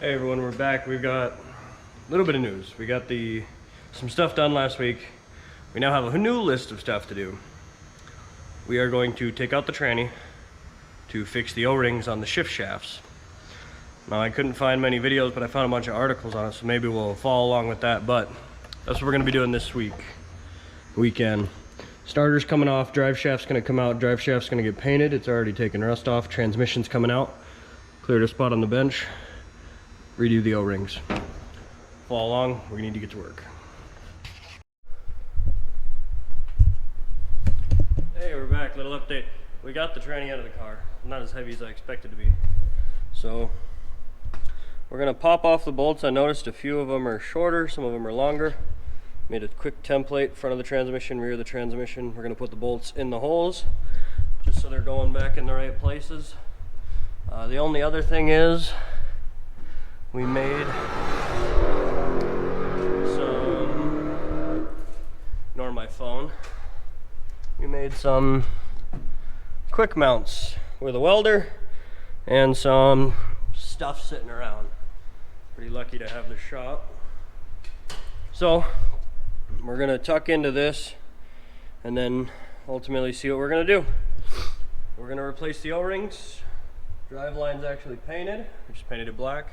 Hey everyone, we're back. We've got a little bit of news. We got some stuff done last week. We now have a new list of stuff to do. We are going to take out the tranny to fix the O-rings on the shift shafts. Now I couldn't find many videos, but I found a bunch of articles on it, so maybe we'll follow along with that. But that's what we're gonna be doing this weekend. Starter's coming off, drive shaft's gonna come out, drive shaft's gonna get painted. It's already taken rust off, transmission's coming out. Cleared a spot on the bench. Redo the O-rings. Follow along, we need to get to work. Hey, we're back, little update. We got the tranny out of the car. Not as heavy as I expected to be. So, we're gonna pop off the bolts. I noticed a few of them are shorter, some of them are longer. Made a quick template, front of the transmission, rear of the transmission. We're gonna put the bolts in the holes, just so they're going back in the right places. The only other thing is, we made some, ignore my phone, we made some quick mounts with a welder and some stuff sitting around. Pretty lucky to have the shop. So we're gonna tuck into this and then ultimately see what we're gonna do. We're gonna replace the O-rings. Drive line's actually painted. We just painted it black.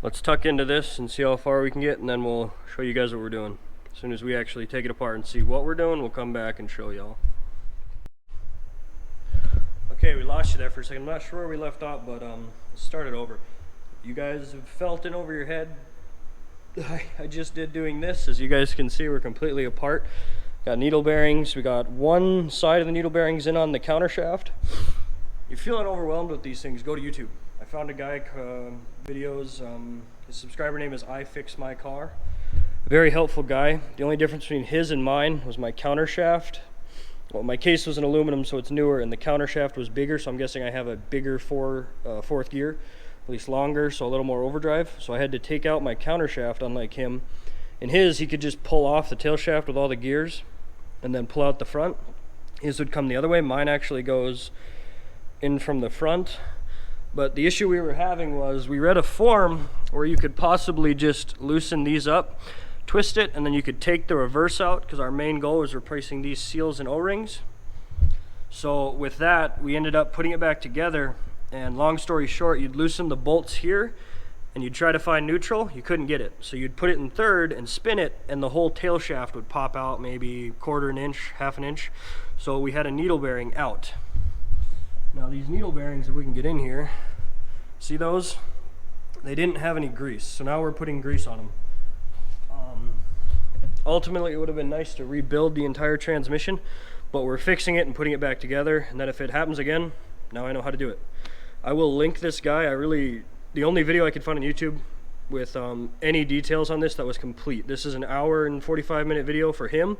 Let's tuck into this and see how far we can get, and then we'll show you guys what we're doing. As soon as we actually take it apart and see what we're doing, we'll come back and show y'all. Okay, we lost you there for a second. I'm not sure where we left off, but let's start it over. You guys have felt it over your head. I just did doing this. As you guys can see, we're completely apart. Got needle bearings. We got one side of the needle bearings in on the counter shaft. You're feeling overwhelmed with these things, go to YouTube. I found a guy, videos, his subscriber name is I Fix My Car. Very helpful guy. The only difference between his and mine was my counter shaft. Well, my case was an aluminum, so it's newer, and the counter shaft was bigger, so I'm guessing I have a bigger fourth gear, at least longer, so a little more overdrive. So I had to take out my counter shaft, unlike him. In his, he could just pull off the tail shaft with all the gears and then pull out the front. His would come the other way. Mine actually goes in from the front. But the issue we were having was we read a form where you could possibly just loosen these up, twist it, and then you could take the reverse out, because our main goal was replacing these seals and O-rings. So with that, we ended up putting it back together, and long story short, you'd loosen the bolts here and you'd try to find neutral. You couldn't get it, so you'd put it in third and spin it, and the whole tail shaft would pop out maybe quarter an inch, half an inch. So we had a needle bearing out. Now these needle bearings, if we can get in here, see those? They didn't have any grease, so now we're putting grease on them. Ultimately, it would have been nice to rebuild the entire transmission, but we're fixing it and putting it back together, and then if it happens again, now I know how to do it. I will link this guy. The only video I could find on YouTube with any details on this that was complete. This is an hour and 45-minute video for him,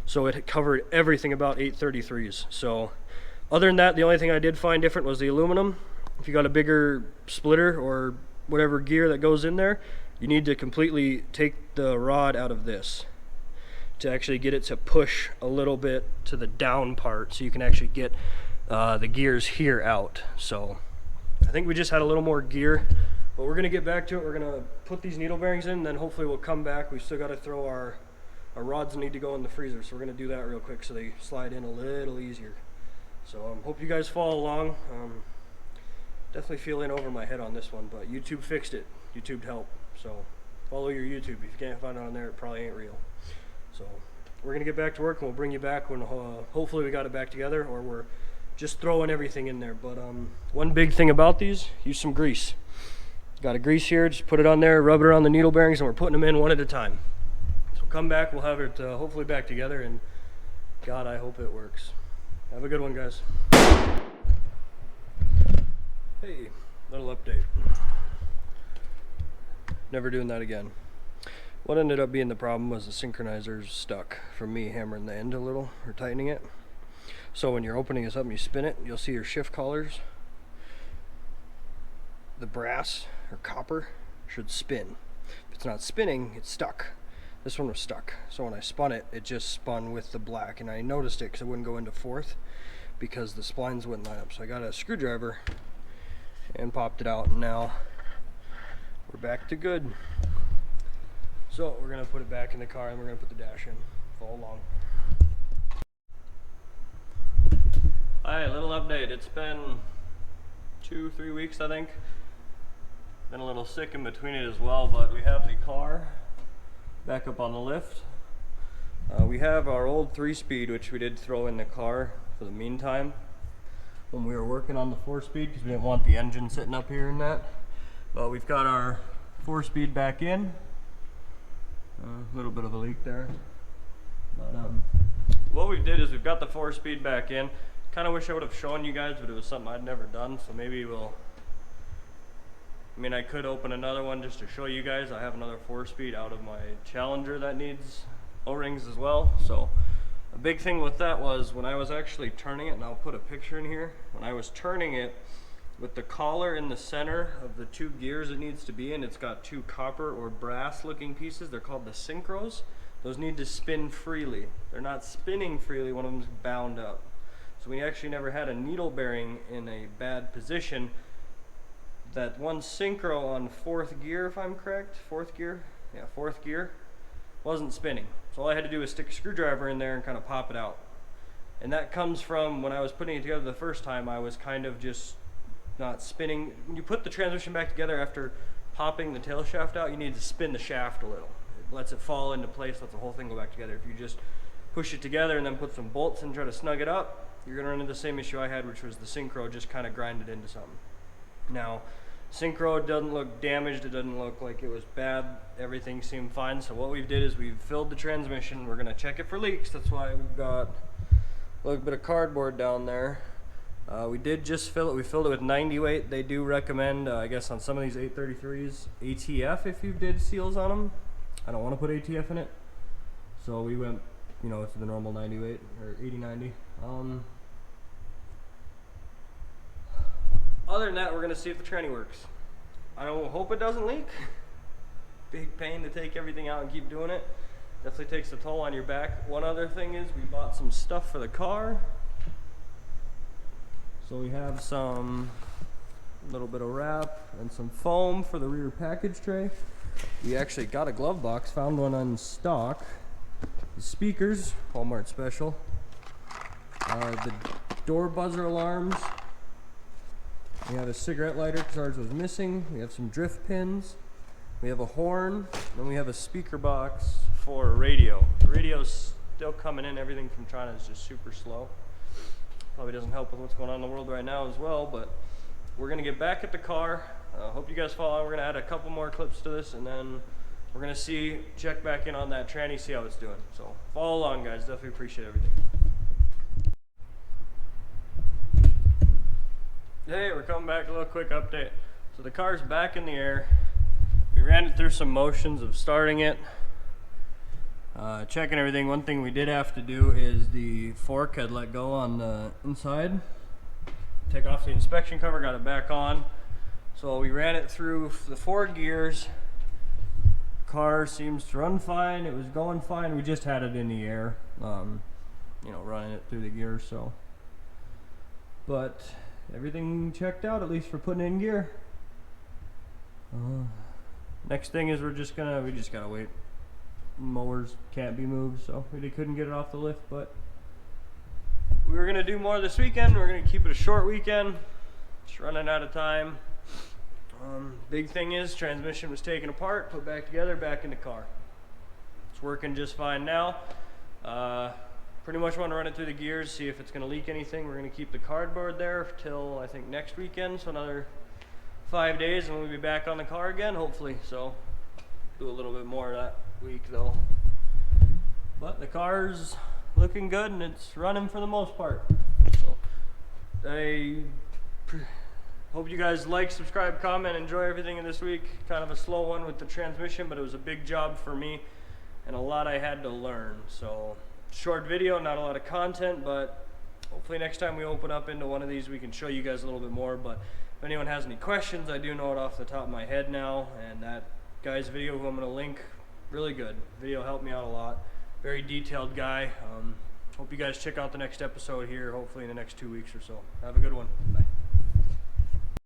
so it covered everything about 833s. So other than that, the only thing I did find different was the aluminum. If you got a bigger splitter or whatever gear that goes in there, you need to completely take the rod out of this to actually get it to push a little bit to the down part, so you can actually get the gears here out. So I think we just had a little more gear, but we're gonna get back to it. We're gonna put these needle bearings in, then hopefully we'll come back. We still got to throw our rods need to go in the freezer, so we're gonna do that real quick so they slide in a little easier. So hope you guys follow along. Definitely feel in over my head on this one, but YouTube fixed it. YouTube helped. So follow your YouTube. If you can't find it on there, it probably ain't real. So we're gonna get back to work, and we'll bring you back when hopefully we got it back together, or we're just throwing everything in there. But one big thing about these, use some grease. Got a grease here, just put it on there, rub it around the needle bearings, and we're putting them in one at a time. So come back, we'll have it hopefully back together, and God, I hope it works. Have a good one, guys. Hey, little update. Never doing that again. What ended up being the problem was the synchronizer's stuck from me hammering the end a little, or tightening it. So when you're opening this up and you spin it, you'll see your shift collars. The brass or copper should spin. If it's not spinning, it's stuck. This one was stuck. So when I spun it, it just spun with the black, and I noticed it because it wouldn't go into fourth because the splines wouldn't line up. So I got a screwdriver and popped it out, and now we're back to good. So we're gonna put it back in the car and we're gonna put the dash in. Follow along. Alright, little update. It's been 2-3 weeks, I think. Been a little sick in between it as well, but we have the car back up on the lift. We have our old 3-speed, which we did throw in the car for the meantime when we were working on the 4-speed, because we didn't want the engine sitting up here and that. But we've got our 4-speed back in. A little bit of a leak there. But what we did is we've got the 4-speed back in. Kind of wish I would have shown you guys, but it was something I'd never done, so maybe we'll... I mean, I could open another one just to show you guys. I have another 4-speed out of my Challenger that needs O-rings as well. So a big thing with that was when I was actually turning it, and I'll put a picture in here, when I was turning it with the collar in the center of the 2 gears it needs to be in, it's got 2 copper or brass looking pieces. They're called the synchros. Those need to spin freely. They're not spinning freely, one of them's bound up. So we actually never had a needle bearing in a bad position. That one synchro on 4th gear, if I'm correct, 4th gear? Yeah, 4th gear, wasn't spinning. So all I had to do was stick a screwdriver in there and kind of pop it out. And that comes from when I was putting it together the first time, I was kind of just not spinning. When you put the transmission back together after popping the tail shaft out, you need to spin the shaft a little. It lets it fall into place, lets the whole thing go back together. If you just push it together and then put some bolts and try to snug it up, you're gonna run into the same issue I had, which was the synchro just kind of grinded into something. Now, synchro doesn't look damaged, it doesn't look like it was bad, everything seemed fine. So what we did is we've filled the transmission, we're gonna check it for leaks. That's why we've got a little bit of cardboard down there. We did just fill it, we filled it with 90 weight. They do recommend, I guess on some of these 833s, ATF if you did seals on them. I don't want to put ATF in it. So we went, you know, to the normal 90 weight, or 80-90. Other than that, we're going to see if the tranny works. I hope it doesn't leak. Big pain to take everything out and keep doing it. Definitely takes a toll on your back. One other thing is we bought some stuff for the car. So we have some little bit of wrap and some foam for the rear package tray. We actually got a glove box, found one on stock. The speakers, Walmart special. The door buzzer alarms. We have a cigarette lighter because ours was missing. We have some drift pins. We have a horn. Then we have a speaker box for a radio. The radio's still coming in. Everything from China is just super slow. Probably doesn't help with what's going on in the world right now as well, but we're going to get back at the car. Hope you guys follow. We're going to add a couple more clips to this, and then we're going to check back in on that tranny, see how it's doing. So follow along, guys. Definitely appreciate everything. Hey, we're coming back, a little quick update. So the car's back in the air. We ran it through some motions of starting it, checking everything. One thing we did have to do is the fork had let go on the inside. Take off the inspection cover, got it back on. So we ran it through the 4 gears. Car seems to run fine. It was going fine. We just had it in the air, you know, running it through the gears. So, but everything checked out, at least for putting it in gear. Next thing is we just gotta wait. Mowers can't be moved, so we couldn't get it off the lift, but we were gonna do more this weekend. We're gonna keep it a short weekend. Just running out of time. Big thing is transmission was taken apart, put back together, back in the car. It's working just fine now. Pretty much want to run it through the gears, see if it's going to leak anything. We're going to keep the cardboard there till I think next weekend, so another 5 days, and we'll be back on the car again, hopefully. So do a little bit more that week though. But the car's looking good and it's running for the most part. So I hope you guys like, subscribe, comment, enjoy everything in this week. Kind of a slow one with the transmission, but it was a big job for me and a lot I had to learn. So short video, not a lot of content, but hopefully next time we open up into one of these we can show you guys a little bit more. But if anyone has any questions, I do know it off the top of my head now, and that guy's video who I'm going to link, really good video, helped me out a lot. Very detailed guy. Hope you guys check out the next episode here, hopefully in the next 2 weeks or so. Have a good one. Bye.